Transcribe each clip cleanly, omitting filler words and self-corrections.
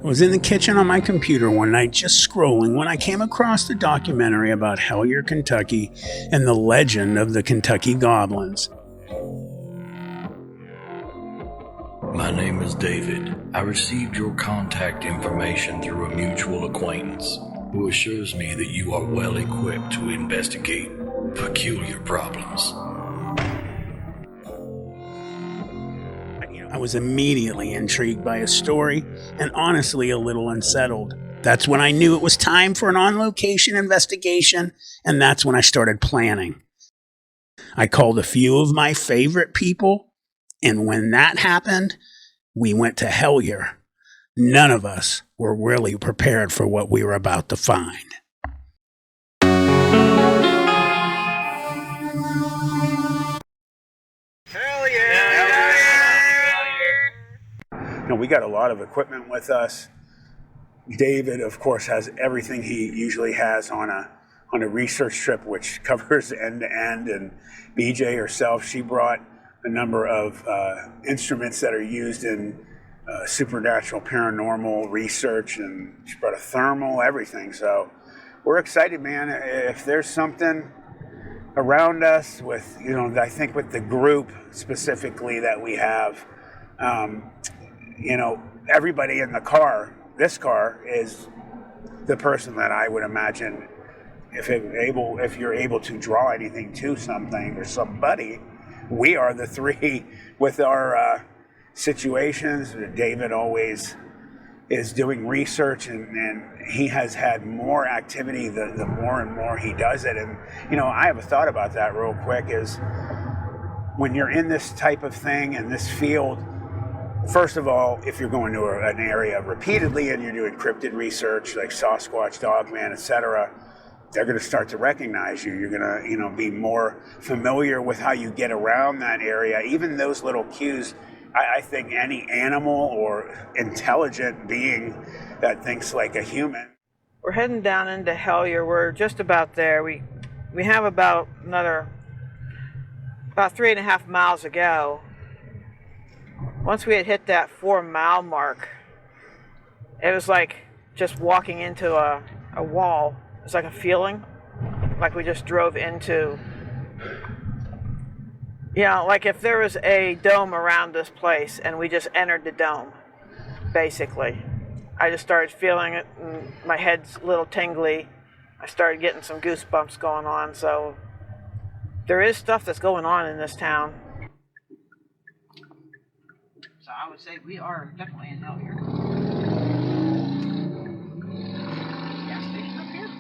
I was in the kitchen on my computer one night just scrolling when I came across the documentary about Hellier, Kentucky and the legend of the Kentucky Goblins. My name is David. I received your contact information through a mutual acquaintance who assures me that you are well equipped to investigate peculiar problems. I was immediately intrigued by his story and honestly a little unsettled. That's when I knew it was time for an on-location investigation, and that's when I started planning. I called a few of my favorite people, and when that happened, we went to Hellier. None of us were really prepared for what we were about to find. We got a lot of equipment with us. David, of course, has everything he usually has on a research trip, which covers end to end. And BJ herself, she brought a number of instruments that are used in supernatural, paranormal research, and she brought a thermal, everything. So we're excited, man. If there's something around us with, I think with the group specifically that we have, everybody in the car, this car is the person that I would imagine if you're able to draw anything to something or somebody, we are the three with our situations. David always is doing research and he has had more activity the more and more he does it. And, I have a thought about that real quick is when you're in this type of thing in this field, first of all, if you're going to an area repeatedly and you're doing cryptid research like Sasquatch, Dogman, etc., they're going to start to recognize you. You're going to, be more familiar with how you get around that area. Even those little cues, I think any animal or intelligent being that thinks like a human. We're heading down into Hellier. We're just about there. We have about 3.5 miles to go. Once we had hit that 4-mile mark, it was like just walking into a wall. It's like a feeling, like we just drove into, like if there was a dome around this place and we just entered the dome, basically. I just started feeling it, and my head's a little tingly. I started getting some goosebumps going on, so there is stuff that's going on in this town. So I would say we are definitely in Hellier. Gas station up here?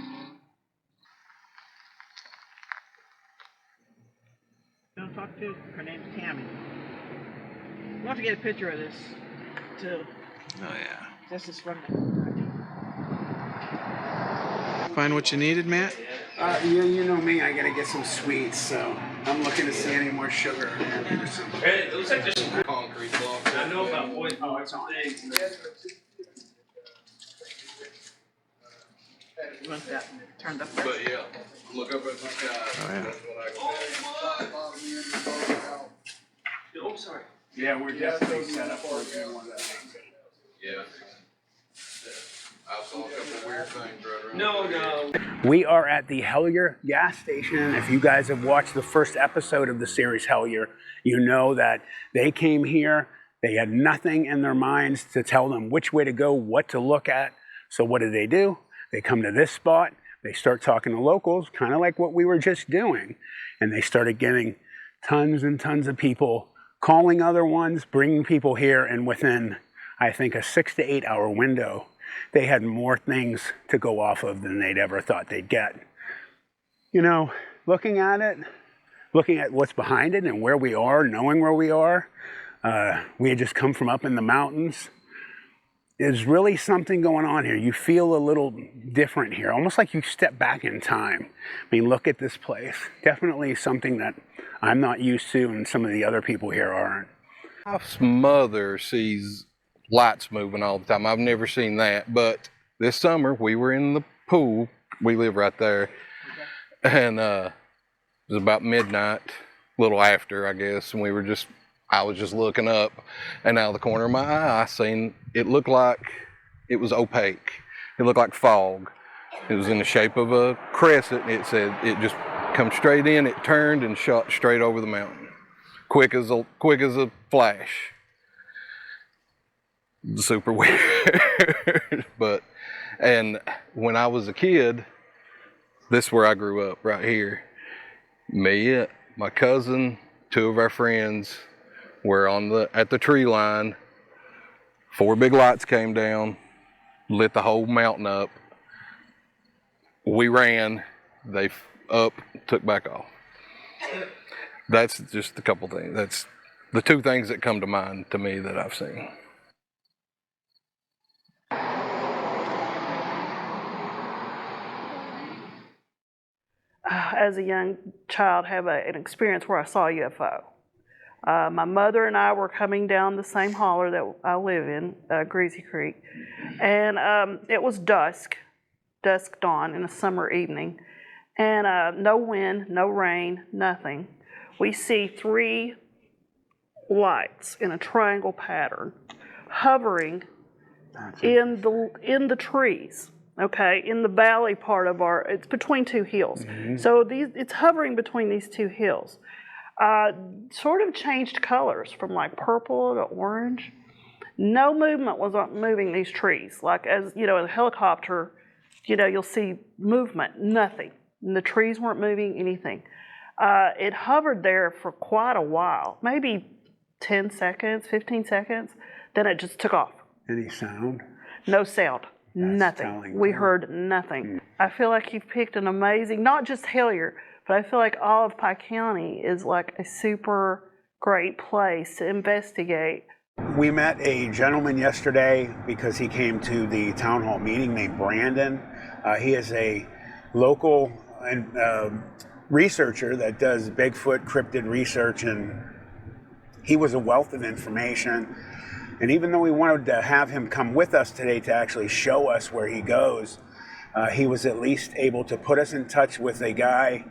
Don't talk to her name's Tammy. We'll have to get a picture of this too. Oh yeah. This is from Find what you needed, Matt? You know me, I gotta get some sweets, so I'm looking to see any more sugar or something. Hey, it looks like there's some concrete blocks. I know about boys. Oh, it's on. You want that turned up there? But yeah, look up at the sky. Oh, yeah. That's what I can say. Oh, sorry. Yeah, we're definitely set up for doing one of those. Yeah. I saw a couple weird things right around. No. We are at the Hellier gas station. If you guys have watched the first episode of the series Hellier, you know that they came here. They had nothing in their minds to tell them which way to go, what to look at. So what do? They come to this spot. They start talking to locals, kind of like what we were just doing. And they started getting tons and tons of people calling other ones, bringing people here. And within, I think, a 6 to 8 hour window, they had more things to go off of than they'd ever thought they'd get. Looking at it, looking at what's behind it and where we are, knowing where we are, we had just come from up in the mountains. There's really something going on here. You feel a little different here, almost like you step back in time. Look at this place. Definitely something that I'm not used to and some of the other people here aren't. My mother sees lights moving all the time. I've never seen that, but this summer we were in the pool. We live right there, and it was about midnight, a little after, I guess, and I was just looking up, and out of the corner of my eye, I seen it looked like It was opaque. It looked like fog. It was in the shape of a crescent. It said it just come straight in. It turned and shot straight over the mountain, quick as a flash. Super weird. And when I was a kid, this is where I grew up, right here. Me, my cousin, 2 of our friends were at the tree line. 4 big lights came down, lit the whole mountain up. We ran, they took back off. That's just a couple things. That's the 2 things that come to mind to me that I've seen. As a young child, have an experience where I saw a UFO. My mother and I were coming down the same holler that I live in, Greasy Creek, and it was dusk dawn in a summer evening, and no wind, no rain, nothing. We see 3 lights in a triangle pattern hovering in the trees. Okay, in the valley part of it's between 2 hills. Mm-hmm. So it's hovering between these 2 hills. Sort of changed colors from like purple to orange. No movement was moving these trees. Like as you know, in a helicopter, you'll see movement, nothing. And the trees weren't moving anything. It hovered there for quite a while, maybe 10 seconds, 15 seconds. Then it just took off. Any sound? No sound. That's nothing. We heard nothing. I feel like you've picked an amazing, not just Hellier, but I feel like all of Pike County is like a super great place to investigate. We met a gentleman yesterday because he came to the town hall meeting named Brandon. He is a local researcher that does Bigfoot cryptid research, and he was a wealth of information. And even though we wanted to have him come with us today to actually show us where he goes, he was at least able to put us in touch with a guy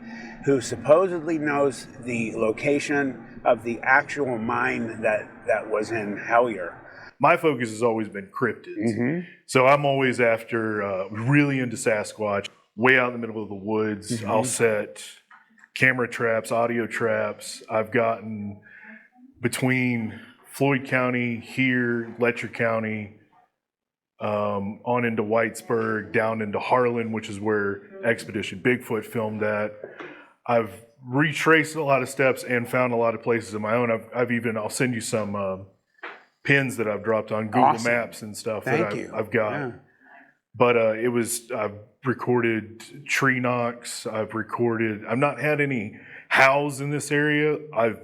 who supposedly knows the location of the actual mine that was in Hellier. My focus has always been cryptids. So I'm always after, really into Sasquatch, way out in the middle of the woods. I'll set camera traps, audio traps. I've gotten between Floyd County, here, Letcher County, on into Whitesburg, down into Harlan, which is where Expedition Bigfoot filmed at. I've retraced a lot of steps and found a lot of places of my own. I'll send you some pins that I've dropped on Google Maps and stuff I've got. Yeah. But I've recorded tree knocks. I've not had any howls in this area. I've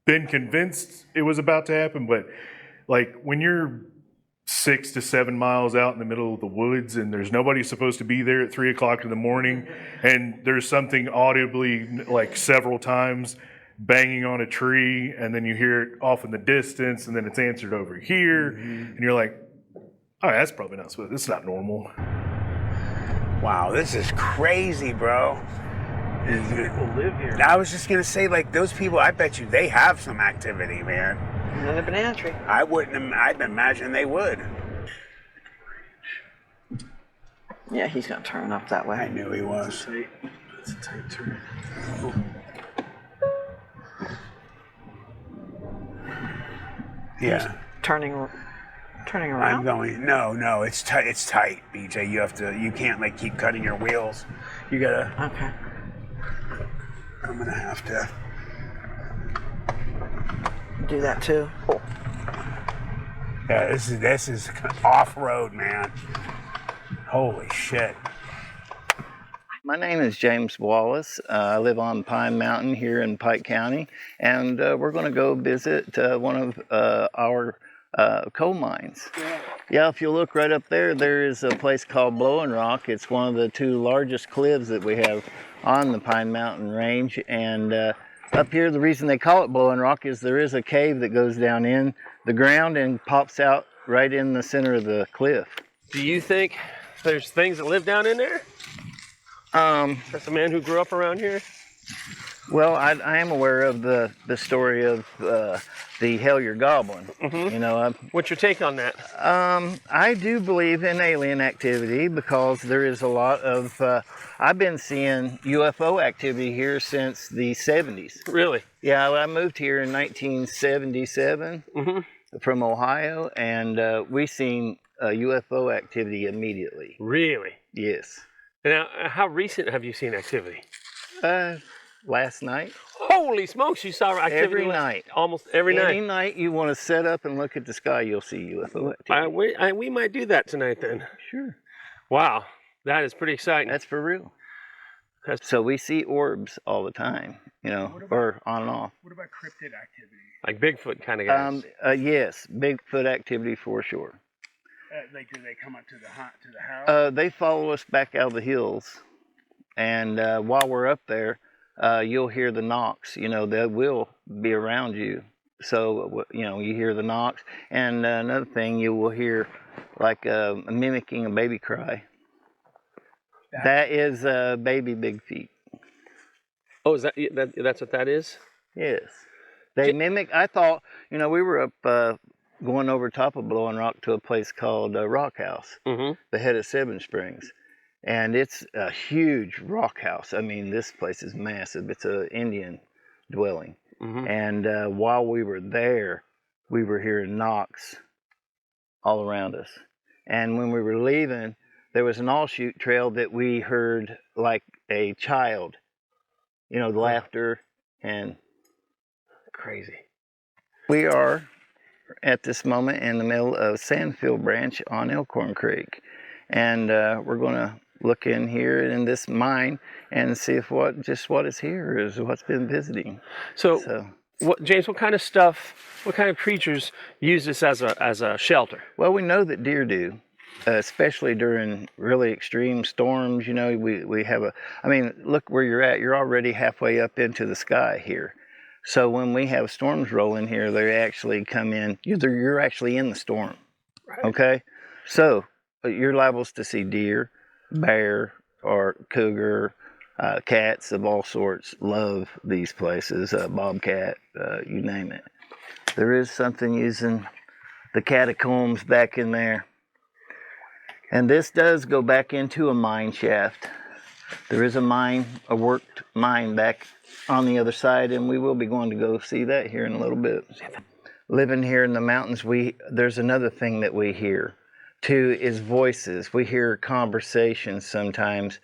been convinced it was about to happen, but like when you're 6 to 7 miles out in the middle of the woods and there's nobody supposed to be there at 3 o'clock in the morning, and there's something audibly like several times banging on a tree, and then you hear it off in the distance, and then it's answered over here, and you're like, all right, that's probably not supposed. It's not normal. Wow, this is crazy, bro. People live here. I was just gonna say, like, those people, I bet you they have some activity, man. Another banana tree. I'd imagine they would. Yeah, he's gonna turn up that way. I knew he was. That's a tight turn. Yeah. Turning around. I'm going. No, it's tight. It's tight, BJ. You can't like keep cutting your wheels. You gotta. Okay. I'm gonna have to do that too. Cool. Yeah, this is off-road, man. Holy shit. My name is James Wallace. I live on Pine Mountain here in Pike County, and we're going to go visit one of our coal mines. Yeah, if you look right up there, there is a place called Blowing Rock. It's one of the 2 largest cliffs that we have on the Pine Mountain range, and up here the reason they call it Blowing Rock is there is a cave that goes down in the ground and pops out right in the center of the cliff. Do you think there's things that live down in there? That's a man who grew up around here? Well, I am aware of the story of the Hellier Goblin. Mm-hmm. You know, What's your take on that? I do believe in alien activity because there is a lot of. I've been seeing UFO activity here since the 70s. Really? Yeah, I moved here in 1977 from Ohio, and we seen UFO activity immediately. Really? Yes. Now, how recent have you seen activity? Last night. Holy smokes, you saw activity Every night. Almost every night. Any night you want to set up and look at the sky, you'll see UFO activity. We might do that tonight then. Sure. Wow, that is pretty exciting. That's for real. So we see orbs all the time, you know, or on and off. What about cryptid activity? Like Bigfoot kind of guys. Yes, Bigfoot activity for sure. Like, do they come up to the house? They follow us back out of the hills, and while we're up there, you'll hear the knocks. You know, they will be around you. So, you know, you hear the knocks. And another thing, you will hear like mimicking a baby cry. That is baby Big Feet. Oh, is that's what that is? Yes. They mimic. I thought, you know, we were up going over top of Blowing Rock to a place called Rock House, the head of Seven Springs. And it's a huge rock house. I mean, this place is massive. It's an Indian dwelling. And while we were there, we were hearing knocks all around us. And when we were leaving, there was an all-shoot trail that we heard like a child, you know, laughter and crazy. We are at this moment in the middle of Sandfield Branch on Elkhorn Creek. And we're going to look in here in this mine and see if what is here is what's been visiting. So James, what kind of stuff, what kind of creatures use this as a shelter? Well, we know that deer do, especially during really extreme storms. You know, we have I mean, look where you're at. You're already halfway up into the sky here. So when we have storms rolling here, they actually come in. You're actually in the storm. Right. Okay? So you're liable to see deer, bear, or cougar, cats of all sorts. Love these places, bobcat, you name it. There is something using the catacombs back in there. And this does go back into a mine shaft. There is a worked mine back on the other side, and we will be going to go see that here in a little bit. Living here in the mountains, there's another thing that we hear too, is voices. We hear conversations sometimes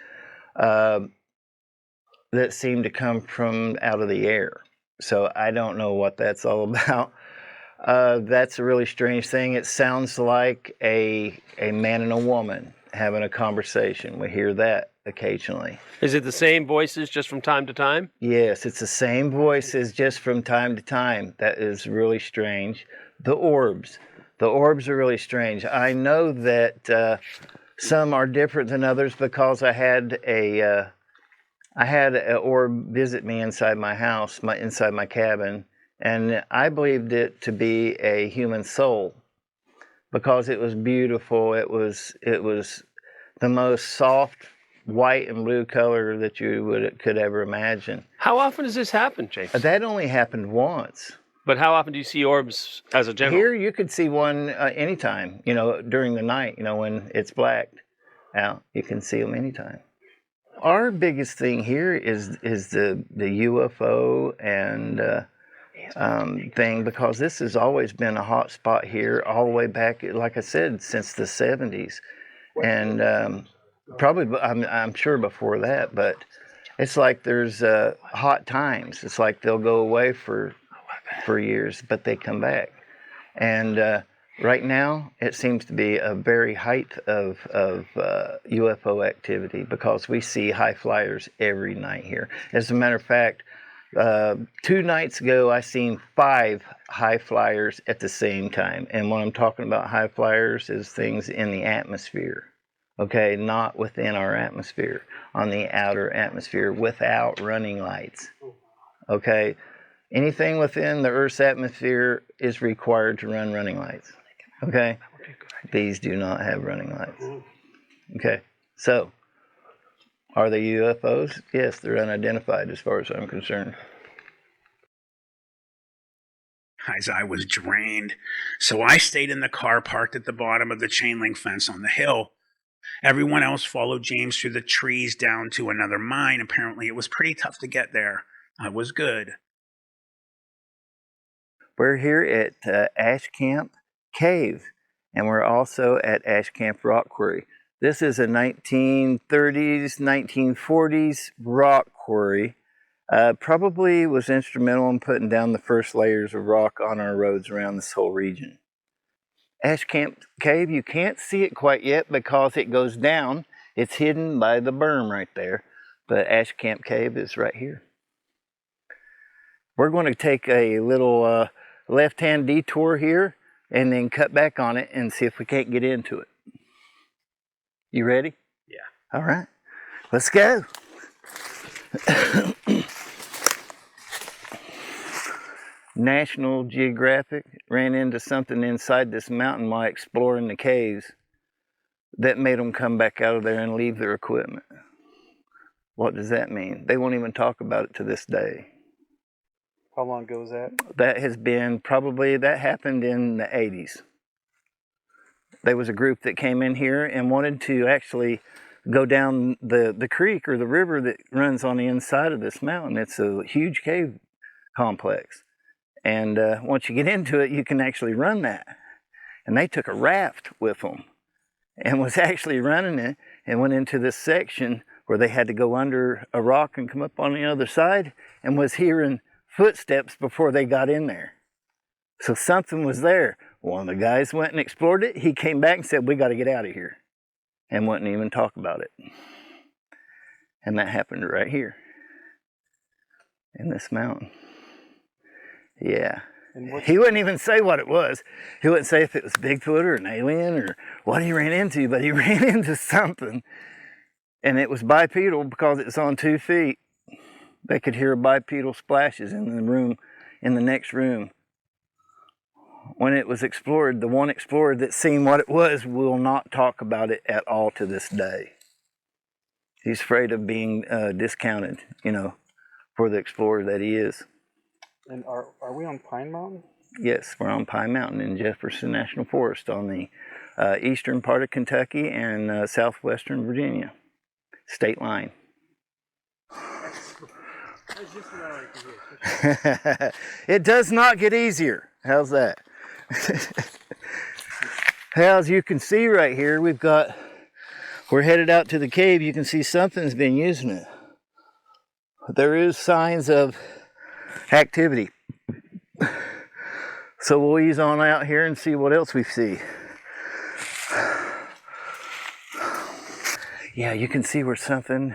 that seem to come from out of the air. So I don't know what that's all about. That's a really strange thing. It sounds like a man and a woman having a conversation. We hear that occasionally. Is it the same voices just from time to time? Yes, it's the same voices just from time to time. That is really strange. The orbs are really strange. I know that some are different than others because I had an orb visit me inside my house, inside my cabin, and I believed it to be a human soul because it was beautiful. It was the most soft white and blue color that you could ever imagine. How often does this happen, James? That only happened once. But how often do you see orbs as a general? Here you could see one anytime, you know, during the night, you know, when it's blacked out, you can see them anytime. Our biggest thing here is the UFO and thing, because this has always been a hot spot here all the way back, like I said, since the 70s. And probably, I'm sure before that, but it's like there's hot times. It's like they'll go away for years, but they come back. And right now, it seems to be a very height of UFO activity because we see high flyers every night here. As a matter of fact, 2 nights ago, I seen 5 high flyers at the same time. And when I'm talking about high flyers is things in the atmosphere. Okay, not within our atmosphere, on the outer atmosphere without running lights. Okay, anything within the Earth's atmosphere is required to run running lights. Okay, these do not have running lights. Okay, so Are they UFOs? Yes, they're unidentified as far as I'm concerned. As I was drained, so I stayed in the car parked at the bottom of the chain link fence on the hill. Everyone else followed James through the trees down to another mine. Apparently, it was pretty tough to get there. I was good. We're here at Ash Camp Cave, and we're also at Ash Camp Rock Quarry. This is a 1930s, 1940s rock quarry. Probably was instrumental in putting down the first layers of rock on our roads around this whole region. Ash Camp Cave, you can't see it quite yet because it goes down. It's hidden by the berm right there, but Ash Camp Cave is right here. We're going to take a little left-hand detour here and then cut back on it and see if we can't get into it. You ready? Yeah. All right, let's go. National Geographic ran into something inside this mountain while exploring the caves that made them come back out of there and leave their equipment. What does that mean? They won't even talk about it to this day. How long ago was that? That has been that happened in the 80s. There was a group that came in here and wanted to actually go down the creek or the river that runs on the inside of this mountain. It's a huge cave complex. And once you get into it, you can actually run that. And they took a raft with them and was actually running it and went into this section where they had to go under a rock and come up on the other side and was hearing footsteps before they got in there. So something was there. One of the guys went and explored it. He came back and said, "We got to get out of here," and wouldn't even talk about it. And that happened right here in this mountain. Yeah. He wouldn't even say what it was. He wouldn't say if it was Bigfoot or an alien or what he ran into, but he ran into something. And it was bipedal because it was on 2 feet. They could hear bipedal splashes in the room, in the next room. When it was explored, the one explorer that seen what it was will not talk about it at all to this day. He's afraid of being discounted, for the explorer that he is. And are we on Pine Mountain? Yes, we're on Pine Mountain in Jefferson National Forest on the eastern part of Kentucky and southwestern Virginia. State line. It does not get easier. How's that? As you can see right here, we're headed out to the cave. You can see something's been using it. There is signs of activity. So we'll ease on out here and see what else we see. Yeah, you can see where something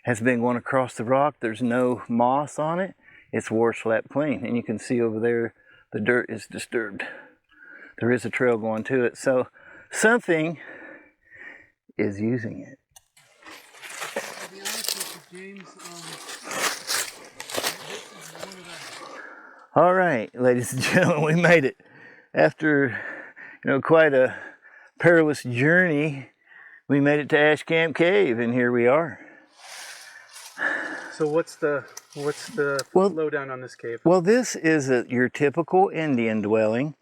has been going across the rock. There's no moss on it. It's war slapped clean. And you can see over there, the dirt is disturbed. There is a trail going to it. So something is using it. To be honest with you, James, All right, ladies and gentlemen, we made it. After, quite a perilous journey, we made it to Ash Camp Cave, and here we are. So what's the lowdown on this cave? Well, this is your typical Indian dwelling.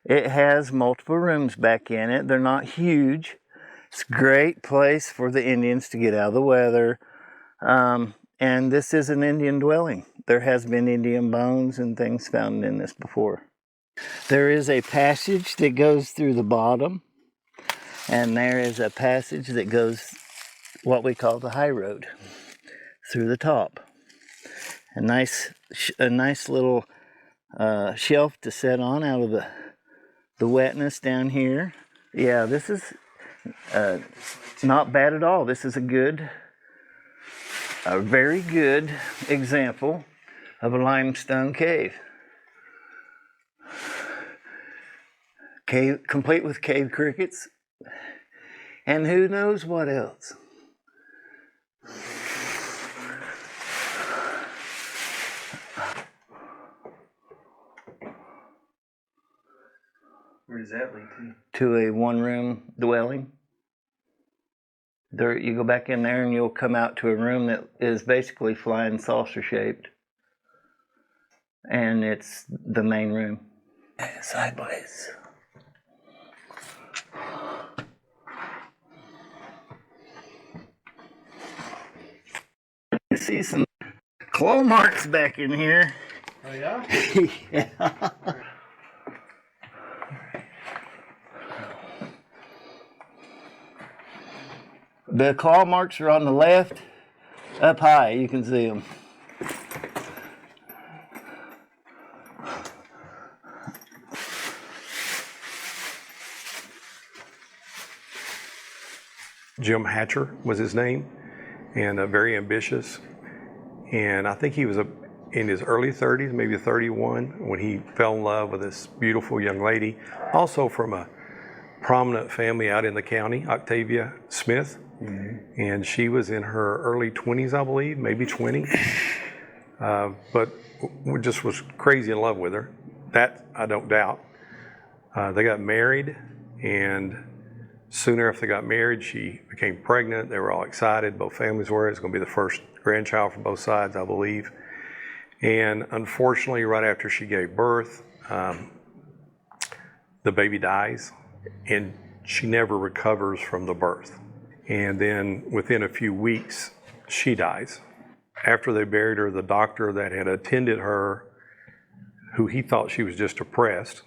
It has multiple rooms back in it. They're not huge. It's a great place for the Indians to get out of the weather. And this is an Indian dwelling. There has been Indian bones and things found in this before. There is a passage that goes through the bottom, and there is a passage that goes what we call the high road through the top. A nice little shelf to sit on out of the wetness down here. Yeah, this is not bad at all. This is a very good example of a limestone cave. Cave complete with cave crickets and who knows what else. Where does that lead to? To a one-room dwelling. There, you go back in there and you'll come out to a room that is basically flying saucer shaped. And it's the main room. Sideways. You see some claw marks back in here. Oh yeah? Yeah. The claw marks are on the left, up high, you can see them. Jim Hatcher was his name, and very ambitious. And I think he was in his early 30s, maybe 31, when he fell in love with this beautiful young lady, also from a prominent family out in the county, Octavia Smith. Mm-hmm. And she was in her early 20s, I believe, maybe 20. But just was crazy in love with her. That I don't doubt. They got married, and soon after they got married, she became pregnant. They were all excited. Both families were. It's going to be the first grandchild for both sides, I believe. And unfortunately, right after she gave birth, the baby dies, and she never recovers from the birth. And then within a few weeks, she dies. After they buried her, the doctor that had attended her, who he thought she was just depressed,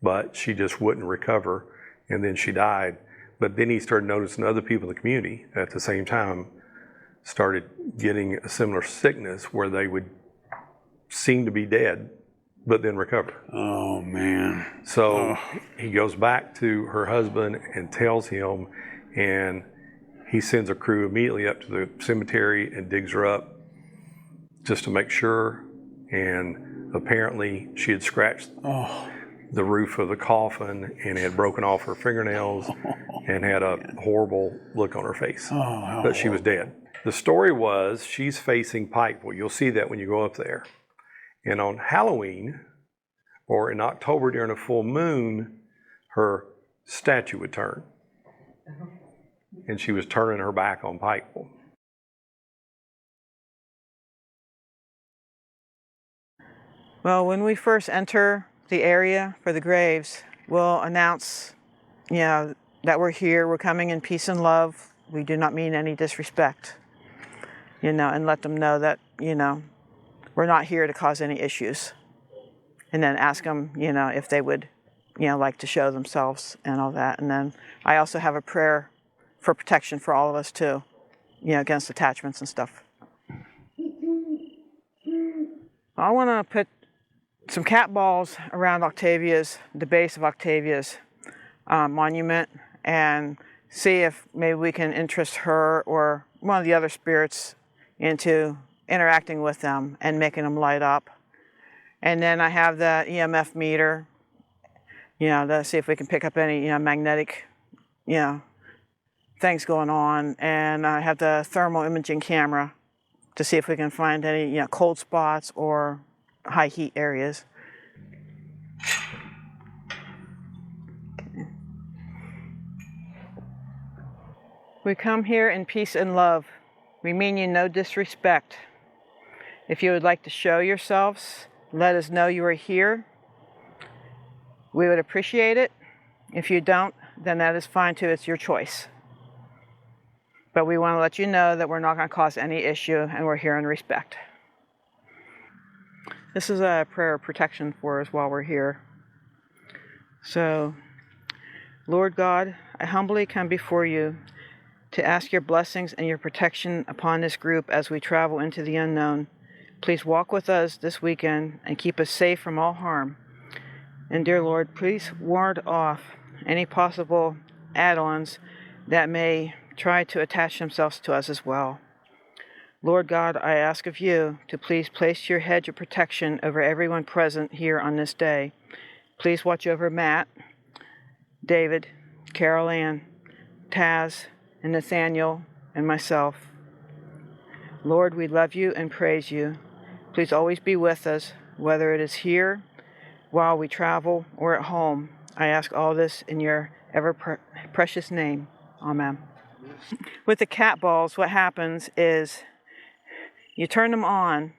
but she just wouldn't recover, and then she died. But then he started noticing other people in the community at the same time started getting a similar sickness where they would seem to be dead, but then recover. Oh, man. So he goes back to her husband and tells him, and he sends a crew immediately up to the cemetery and digs her up just to make sure. And apparently she had scratched the roof of the coffin and had broken off her fingernails and had a horrible look on her face. But she was dead. The story was she's facing Pikeville. You'll see that when you go up there. And on Halloween, or in October during a full moon, her statue would turn. And she was turning her back on Pikeville. Well, when we first enter the area for the graves, we'll announce, that we're here, we're coming in peace and love. We do not mean any disrespect, and let them know that, we're not here to cause any issues. And then ask them, if they would, like to show themselves and all that. And then I also have a prayer for protection for all of us too, against attachments and stuff. I want to put some cat balls around the base of Octavia's monument, and see if maybe we can interest her or one of the other spirits into interacting with them and making them light up. And then I have the EMF meter, to see if we can pick up any, magnetic, things going on. And I have the thermal imaging camera to see if we can find any, cold spots or high heat areas. We come here in peace and love. We mean you no disrespect. If you would like to show yourselves, let us know you are here. We would appreciate it. If you don't, then that is fine too. It's your choice. But we want to let you know that we're not going to cause any issue, and we're here in respect. This is a prayer of protection for us while we're here. So, Lord God, I humbly come before you to ask your blessings and your protection upon this group as we travel into the unknown. Please walk with us this weekend and keep us safe from all harm. And dear Lord, please ward off any possible add-ons that may try to attach themselves to us as well. Lord God, I ask of you to please place your hedge of protection over everyone present here on this day. Please watch over Matt, David, Carol Ann, Taz, and Nathaniel, and myself. Lord, we love you and praise you. Please always be with us, whether it is here, while we travel, or at home. I ask all this in your ever precious name. Amen. With the cat balls, what happens is you turn them on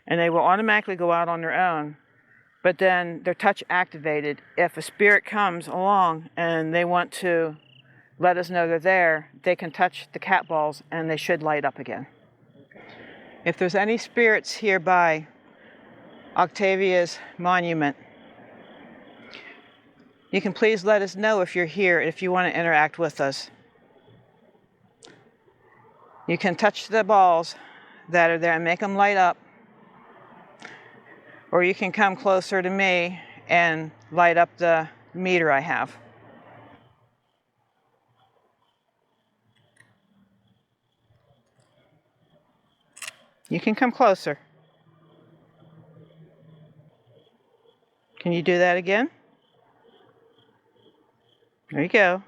and they will automatically go out on their own, but then they're touch activated. If a spirit comes along and they want to let us know they're there, they can touch the cat balls and they should light up again. If there's any spirits here by Octavia's monument, you can please let us know if you're here, if you want to interact with us. You can touch the balls that are there and make them light up, or you can come closer to me and light up the meter I have. You can come closer. Can you do that again? There you go.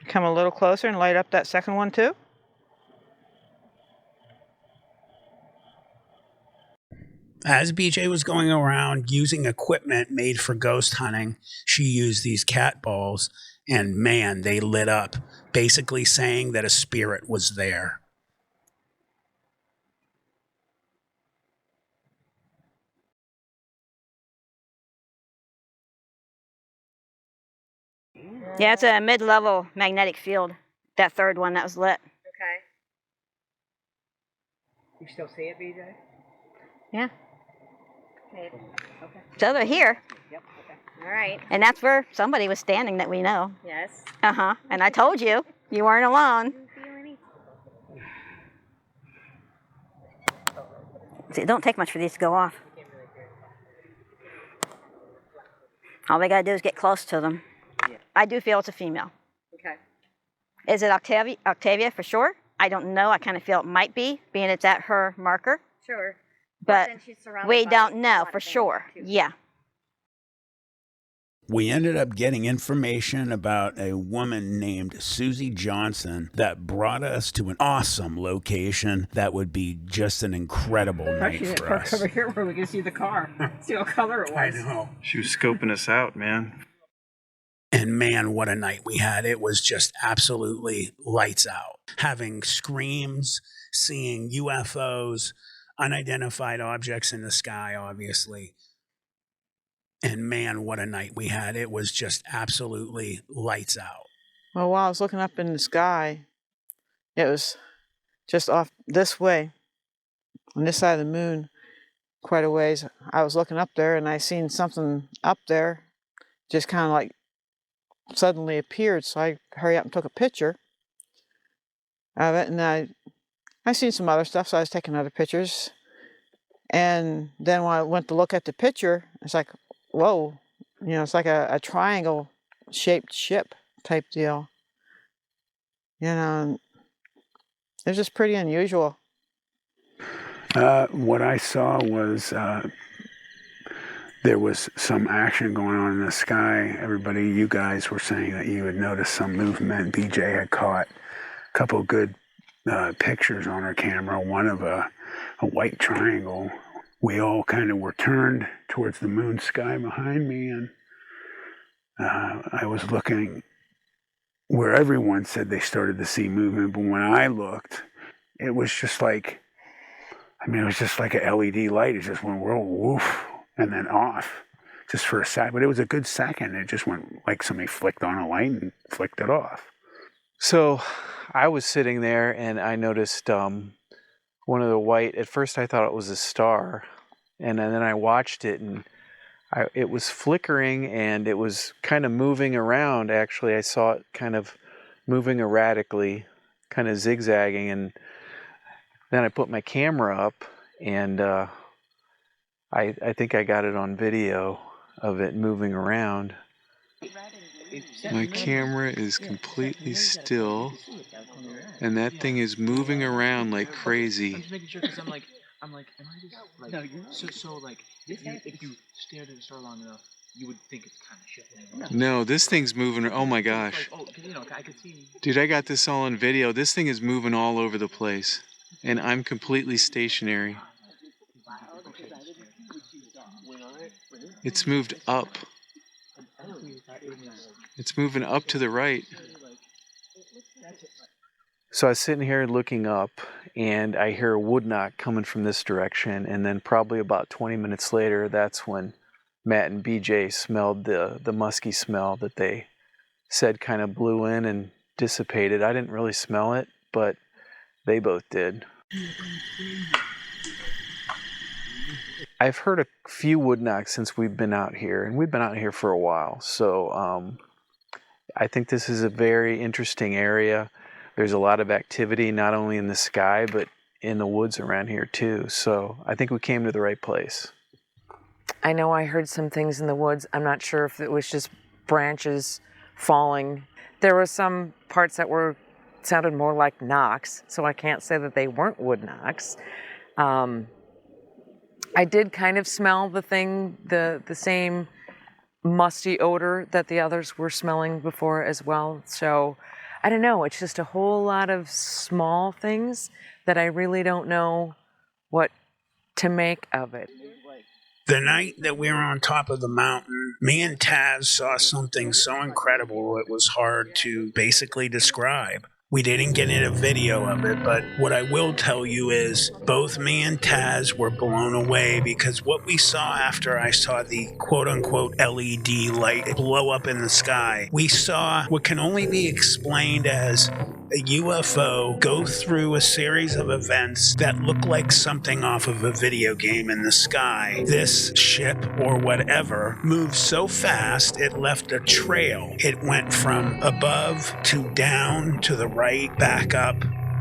Come a little closer and light up that second one too. As BJ was going around using equipment made for ghost hunting, she used these cat balls, and man, they lit up, basically saying that a spirit was there. Yeah, it's a mid-level magnetic field. That third one that was lit. Okay. You still see it, BJ? Yeah. Okay. So they're here. Yep. Okay. All right. And that's where somebody was standing that we know. Yes. Uh-huh. And I told you, you weren't alone. See, it don't take much for these to go off. All we gotta do is get close to them. Yeah. I do feel it's a female. Okay. Is it Octavia for sure? I don't know. I kind of feel it might be, being it's at her marker. Sure. But then she's surrounded we by don't a know lot for of things sure. too. Yeah. We ended up getting information about a woman named Susie Johnson that brought us to an awesome location that would be just an incredible night for us. Over here where we can see the car. See what color it was. I know. She was scoping us out, man. And man, what a night we had. It was just absolutely lights out. Having screams, seeing UFOs, unidentified objects in the sky, obviously. And man, what a night we had. It was just absolutely lights out. Well, while I was looking up in the sky, it was just off this way, on this side of the moon, quite a ways. I was looking up there and I seen something up there, just kind of like suddenly appeared. So I hurried up and took a picture of it. And I seen some other stuff, so I was taking other pictures. And then when I went to look at the picture, it's like, whoa, it's like a triangle shaped ship type deal. It was just pretty unusual. What I saw was there was some action going on in the sky. Everybody, you guys were saying that you had noticed some movement. BJ had caught a couple of good pictures on her camera, one of a white triangle. We all kind of were turned towards the moon sky behind me, and I was looking where everyone said they started to see movement, but when I looked, it was just like, it was just like a LED light. It just went woof and then off just for a second. But it was a good second. It just went like somebody flicked on a light and flicked it off. So I was sitting there and I noticed one of the white, at first I thought it was a star, and then I watched it and it was flickering and it was kind of moving around. Actually, I saw it kind of moving erratically, kind of zigzagging, and then I put my camera up and I think I got it on video of it moving around. My camera is completely still, and that thing is moving around like crazy. I'm just making sure because I'm like, am I just like, no, so like, if you stared at the star long enough, you would think it's kind of shifting. No, this thing's moving. Oh my gosh. I could see. Dude, I got this all on video. This thing is moving all over the place, and I'm completely stationary. It's moved up. It's moving up to the right. So I was sitting here looking up, and I hear a wood knock coming from this direction, and then probably about 20 minutes later, that's when Matt and BJ smelled the musky smell that they said kind of blew in and dissipated. I didn't really smell it, but they both did. I've heard a few wood knocks since we've been out here, and we've been out here for a while, so I think this is a very interesting area. There's a lot of activity, not only in the sky, but in the woods around here too. So I think we came to the right place. I know I heard some things in the woods. I'm not sure if it was just branches falling. There were some parts that sounded more like knocks, so I can't say that they weren't wood knocks. I did kind of smell the same musty odor that the others were smelling before as well. So I don't know, it's just a whole lot of small things that I really don't know what to make of it. The night that we were on top of the mountain, me and Taz saw something so incredible it was hard to basically describe. We didn't get in a video of it, but what I will tell you is both me and Taz were blown away because what we saw after I saw the quote-unquote LED light blow up in the sky, we saw what can only be explained as a UFO go through a series of events that look like something off of a video game in the sky. This ship, or whatever, moved so fast it left a trail. It went from above to down to the right, back up,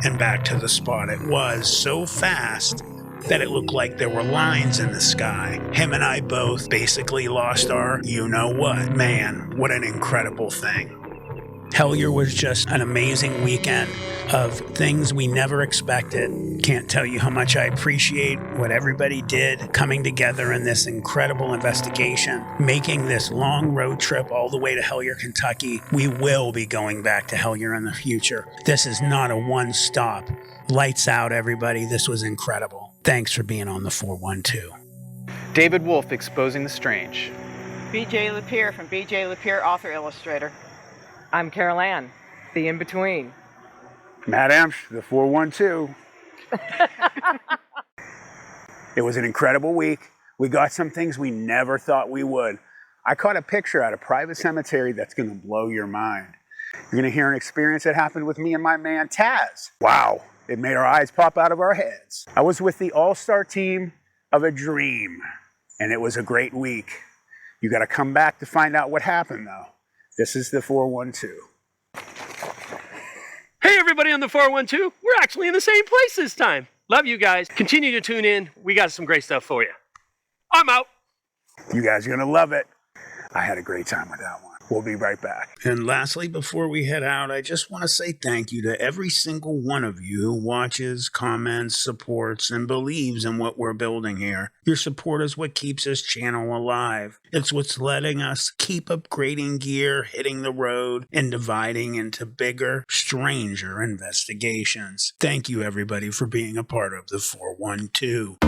and back to the spot it was so fast that it looked like there were lines in the sky. Him and I both basically lost our you-know-what. Man, what an incredible thing. Hellier was just an amazing weekend of things we never expected. Can't tell you how much I appreciate what everybody did coming together in this incredible investigation, making this long road trip all the way to Hellier, Kentucky. We will be going back to Hellier in the future. This is not a one-stop. Lights out, everybody. This was incredible. Thanks for being on the 412. David Wolf, Exposing the Strange. BJ Lapierre from BJ Lapierre, author illustrator. I'm Carol Ann, the in-between. Matt Amsh, the 412. It was an incredible week. We got some things we never thought we would. I caught a picture at a private cemetery that's going to blow your mind. You're going to hear an experience that happened with me and my man Taz. Wow, it made our eyes pop out of our heads. I was with the all-star team of a dream, and it was a great week. You got to come back to find out what happened, though. This is the 412. Hey, everybody on the 412. We're actually in the same place this time. Love you guys. Continue to tune in. We got some great stuff for you. I'm out. You guys are going to love it. I had a great time with that one. We'll be right back. And lastly, before we head out, I just want to say thank you to every single one of you who watches, comments, supports, and believes in what we're building here. Your support is what keeps this channel alive. It's what's letting us keep upgrading gear, hitting the road, and dividing into bigger, stranger investigations. Thank you, everybody, for being a part of the 412.